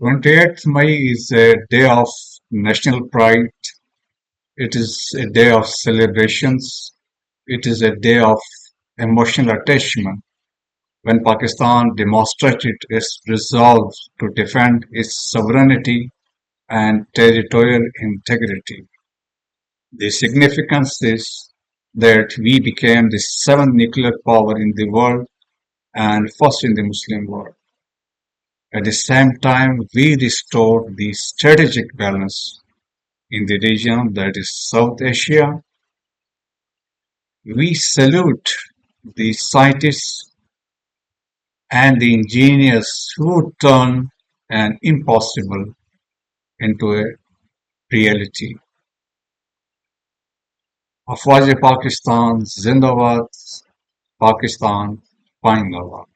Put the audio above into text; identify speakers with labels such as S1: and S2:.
S1: 28th May is a day of national pride. It is a day of celebrations. It is a day of emotional attachment when Pakistan demonstrated its resolve to defend its sovereignty and territorial integrity. The significance is that we became the seventh nuclear power in the world and first in the Muslim world. At the same time, we restored the strategic balance in the region, that is South Asia. We salute the scientists and the engineers who turn an impossible into a reality. अफवाज Pakistan जिंदाबाद पाकिस्तान पाइंदाबाद